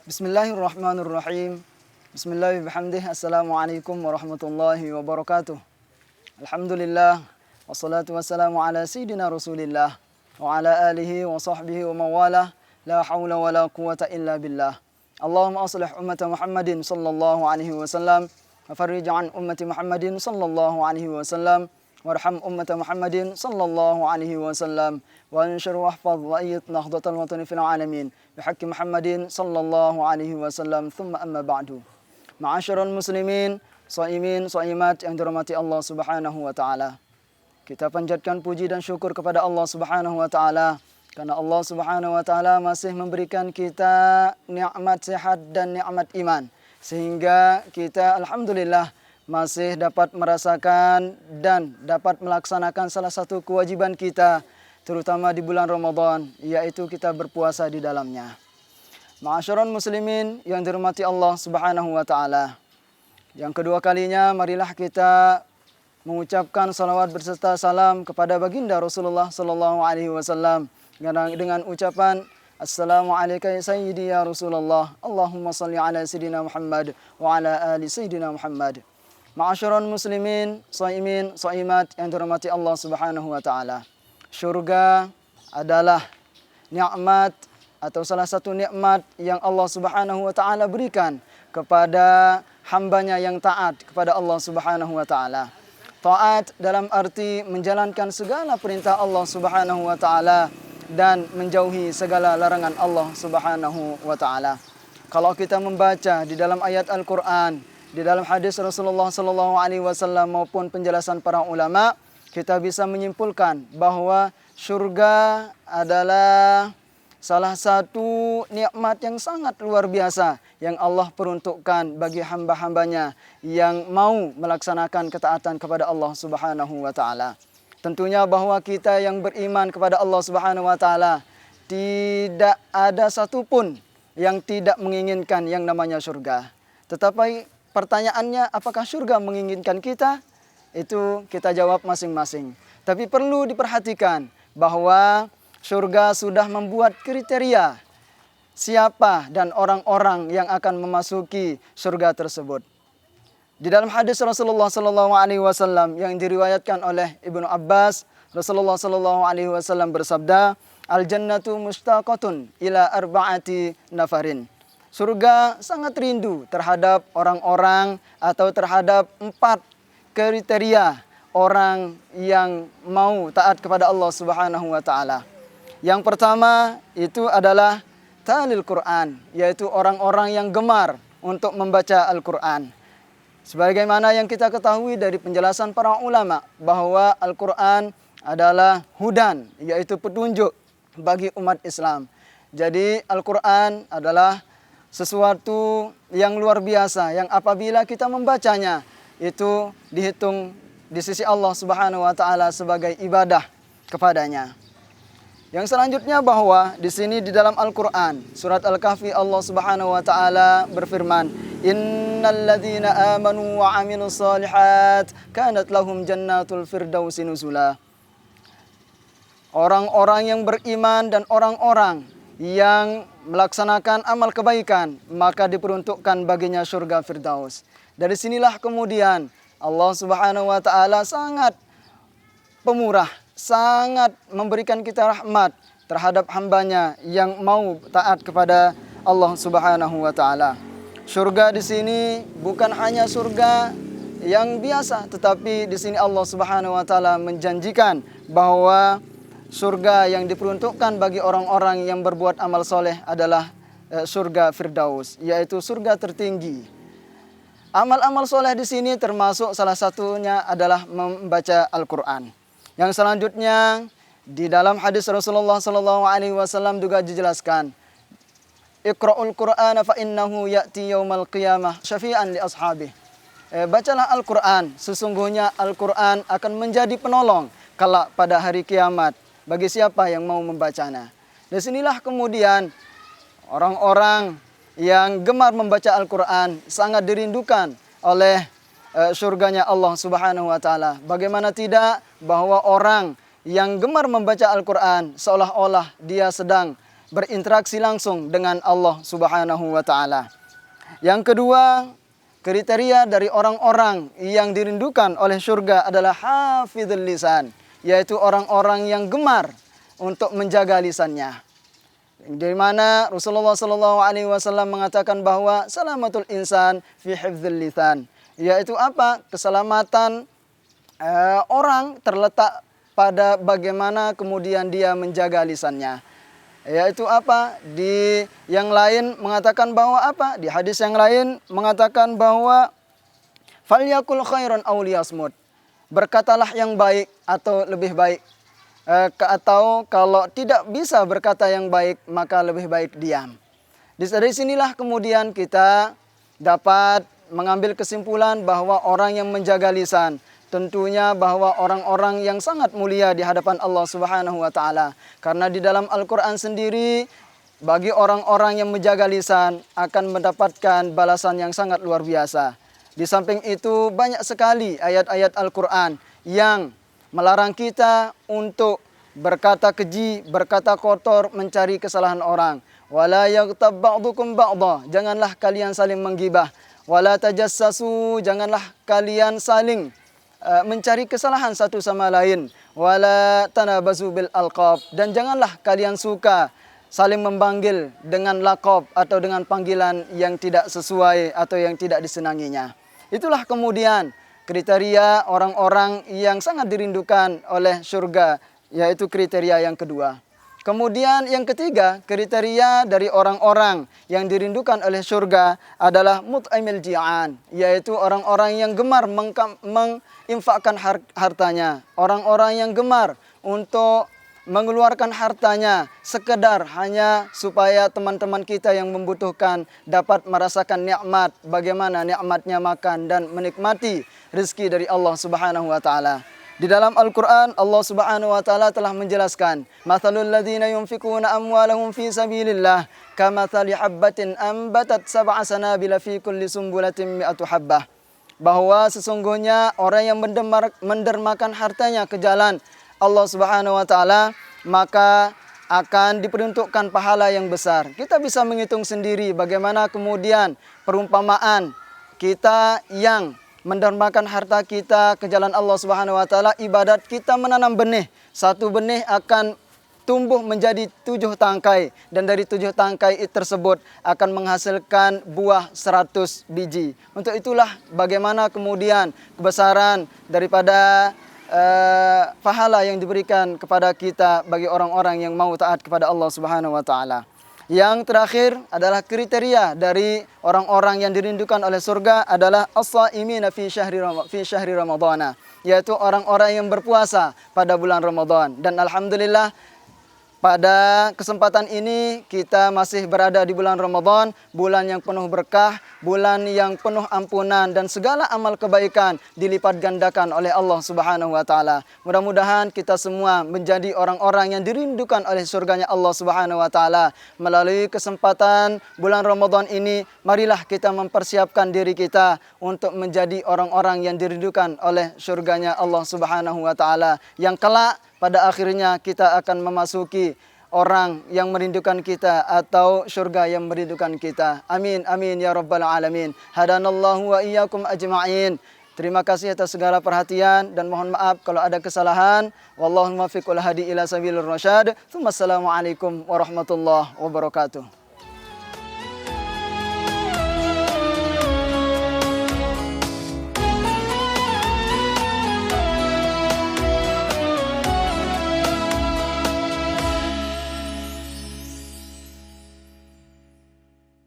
Bismillahirrahmanirrahim. Bismillahirrahmanirrahim. Assalamualaikum warahmatullahi wabarakatuh. Alhamdulillah. Wassalatu wassalamu ala sayyidina Rasulillah. Wa ala alihi wa sahbihi wa mawalah. La hawla wa la quwata illa billah. Allahumma aslih ummata Muhammadin sallallahu alaihi wasallam. Wa farrij an ummati Muhammadin sallallahu alaihi wasallam. Warham ummata Muhammadin sallallahu alaihi wasallam. Wa anshur wahfaz wa ayyid nahdlatal watani fil alamin. Bihaqqi Muhammadin sallallahu alaihi wasallam. Thumma amma ba'du. Ma'asyiral muslimin, shaimin, shaimat yang dirahmati Allah Subhanahu wa taala. Kita panjatkan puji dan syukur kepada Allah Subhanahu wa taala karena Allah Subhanahu wa taala masih memberikan kita nikmat sehat dan nikmat iman sehingga kita alhamdulillah masih dapat merasakan dan dapat melaksanakan salah satu kewajiban kita terutama di bulan Ramadan, yaitu kita berpuasa di dalamnya. Ma'asyiral muslimin yang dirahmati Allah Subhanahu wa taala. Yang kedua kalinya marilah kita mengucapkan salawat berserta salam kepada baginda Rasulullah sallallahu alaihi wasallam dengan ucapan Assalamu alayka ya sayyidi ya Rasulullah. Allahumma salli ala sayyidina Muhammad wa ala ali sayyidina Muhammad. Ma'asyiral muslimin, shaimin, shaimat yang dirahmati Allah Subhanahu wa taala. Syurga adalah nikmat atau salah satu nikmat yang Allah Subhanahu wa taala berikan kepada hambanya yang taat kepada Allah Subhanahu wa taala. Taat dalam arti menjalankan segala perintah Allah Subhanahu wa taala dan menjauhi segala larangan Allah Subhanahu wa taala. Kalau kita membaca di dalam ayat Al-Qur'an, di dalam hadis Rasulullah sallallahu alaihi wasallam maupun penjelasan para ulama, kita bisa menyimpulkan bahwa surga adalah salah satu nikmat yang sangat luar biasa yang Allah peruntukkan bagi hamba-hambanya yang mau melaksanakan ketaatan kepada Allah Subhanahu wa taala. Tentunya bahwa kita yang beriman kepada Allah Subhanahu wa taala tidak ada satupun yang tidak menginginkan yang namanya surga. Tetapi pertanyaannya, apakah surga menginginkan kita? Itu kita jawab masing-masing. Tapi perlu diperhatikan bahwa surga sudah membuat kriteria siapa dan orang-orang yang akan memasuki surga tersebut. Di dalam hadis Rasulullah sallallahu alaihi wasallam yang diriwayatkan oleh Ibnu Abbas, Rasulullah sallallahu alaihi wasallam bersabda, "Al-jannatu mustaqatun ila arba'ati nafarin." Surga sangat rindu terhadap orang-orang atau terhadap 4 kriteria orang yang mau taat kepada Allah Subhanahu wa taala. Yang pertama itu adalah talil Quran, yaitu orang-orang yang gemar untuk membaca Al-Quran. Sebagaimana yang kita ketahui dari penjelasan para ulama bahwa Al-Quran adalah hudan, yaitu petunjuk bagi umat Islam. Jadi Al-Quran adalah sesuatu yang luar biasa yang apabila kita membacanya itu dihitung di sisi Allah Subhanahu wa taala sebagai ibadah kepadanya. Yang selanjutnya bahwa di sini di dalam Al-Qur'an surat Al-Kahfi Allah Subhanahu wa taala berfirman, "Innal ladzina amanu wa 'amilus shalihat kanat lahum jannatul firdausi nuzula." Orang-orang yang beriman dan orang-orang yang melaksanakan amal kebaikan maka diperuntukkan baginya surga Firdaus. Dari sinilah kemudian Allah Subhanahu wa taala sangat pemurah, sangat memberikan kita rahmat terhadap hambanya yang mau taat kepada Allah Subhanahu wa taala. Surga di sini bukan hanya surga yang biasa, tetapi di sini Allah Subhanahu wa taala menjanjikan bahwa surga yang diperuntukkan bagi orang-orang yang berbuat amal soleh adalah surga Firdaus, yaitu surga tertinggi. Amal-amal soleh di sini termasuk salah satunya adalah membaca Al-Quran. Yang selanjutnya di dalam hadis Rasulullah sallallahu alaihi wasallam juga dijelaskan, Iqra'ul Qur'ana fa innahu ya'ti yaumal qiyamah syafi'an li ashabih. Bacalah Al-Quran, sesungguhnya Al-Quran akan menjadi penolong kelak pada hari kiamat bagi siapa yang mau membacanya. Dari sinilah kemudian orang-orang yang gemar membaca Al-Quran sangat dirindukan oleh surganya Allah Subhanahu wa taala. Bagaimana tidak bahwa orang yang gemar membaca Al-Quran seolah-olah dia sedang berinteraksi langsung dengan Allah Subhanahu wa taala. Yang kedua, kriteria dari orang-orang yang dirindukan oleh surga adalah hafizul lisan, yaitu orang-orang yang gemar untuk menjaga lisannya. Di mana Rasulullah SAW mengatakan bahwa salamatul insan fi hifdzil lisan, yaitu apa? Keselamatan orang terletak pada bagaimana kemudian dia menjaga lisannya. Yaitu apa? Di yang lain mengatakan bahwa apa? Di hadis yang lain mengatakan bahwa falyakul khairan aw liyasmut. Berkatalah yang baik atau lebih baik. Atau kalau tidak bisa berkata yang baik, maka lebih baik diam. Dari sinilah kemudian kita dapat mengambil kesimpulan bahwa orang yang menjaga lisan, tentunya bahwa orang-orang yang sangat mulia di hadapan Allah Subhanahu wa taala. Karena di dalam Al-Qur'an sendiri, bagi orang-orang yang menjaga lisan akan mendapatkan balasan yang sangat luar biasa. Di samping itu banyak sekali ayat-ayat Al-Qur'an yang melarang kita untuk berkata keji, berkata kotor, mencari kesalahan orang. Wala yaghtab ba'dukum ba'dha, janganlah kalian saling menggibah. Wala tajassasu, janganlah kalian saling mencari kesalahan satu sama lain. Wala tanabazu bil alqab, dan janganlah kalian suka saling memanggil dengan laqab atau dengan panggilan yang tidak sesuai atau yang tidak disenanginya. Itulah kemudian kriteria orang-orang yang sangat dirindukan oleh surga, yaitu kriteria yang kedua. Kemudian yang ketiga, kriteria dari orang-orang yang dirindukan oleh surga adalah mut'imil ji'an, yaitu orang-orang yang gemar menginfakkan hartanya, orang-orang yang gemar untuk mengeluarkan hartanya sekedar hanya supaya teman-teman kita yang membutuhkan dapat merasakan nikmat, bagaimana nikmatnya makan dan menikmati rezeki dari Allah Subhanahu wa taala. Di dalam Al-Quran, Allah Subhanahu wa taala telah menjelaskan, "Mathalul ladzina yunfikuna amwalahum fi sabilillah kamathali habbatin ambatat sab'a sanabila fi kulli sumbulatin mi'atu habbah." Bahwa sesungguhnya orang yang mendermakan hartanya ke jalan Allah Subhanahu wa taala, maka akan diperuntukkan pahala yang besar. Kita bisa menghitung sendiri bagaimana kemudian perumpamaan kita yang mendermakan harta kita ke jalan Allah Subhanahu wa taala, ibadat kita menanam benih. Satu benih akan tumbuh menjadi 7 tangkai, dan dari 7 tangkai tersebut akan menghasilkan buah 100 biji. Untuk itulah bagaimana kemudian kebesaran daripada pahala yang diberikan kepada kita bagi orang-orang yang mau taat kepada Allah Subhanahu wa taala. Yang terakhir adalah kriteria dari orang-orang yang dirindukan oleh surga adalah as-shaimina fi syahri Ramadhan, yaitu orang-orang yang berpuasa pada bulan Ramadan. Dan alhamdulillah pada kesempatan ini kita masih berada di bulan Ramadan, bulan yang penuh berkah, bulan yang penuh ampunan, dan segala amal kebaikan dilipat gandakan oleh Allah Subhanahu wa taala. Mudah-mudahan kita semua menjadi orang-orang yang dirindukan oleh surganya Allah Subhanahu wa taala. Melalui kesempatan bulan Ramadan ini, marilah kita mempersiapkan diri kita untuk menjadi orang-orang yang dirindukan oleh surganya Allah Subhanahu wa taala, yang kelak pada akhirnya kita akan memasuki orang yang merindukan kita atau surga yang merindukan kita. Amin, amin ya rabbal alamin. Hadanallahu wa iyyakum ajma'in. Terima kasih atas segala perhatian dan mohon maaf kalau ada kesalahan. Wallahul muwaffiq wal hadi ila sabilir rasyad. Assalamualaikum warahmatullahi wabarakatuh.